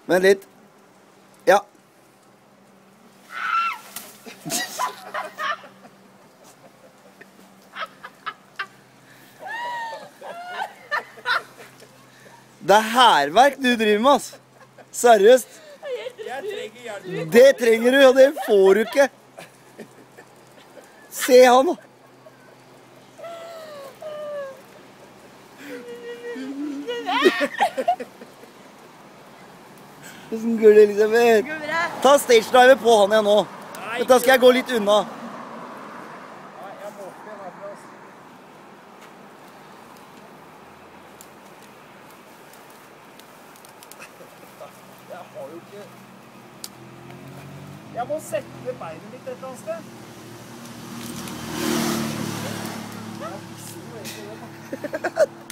Vent litt. Ja. Det er hærverk du driver med, ass. Seriøst. Det trenger du, og det får du ikke. Se han, da. Hvordan går det, Elisabeth? Ta stage driver på han igjen nå. Da skal jeg gå litt unna. Jeg må sette beinet mitt et eller annet sted. Ha ha ha!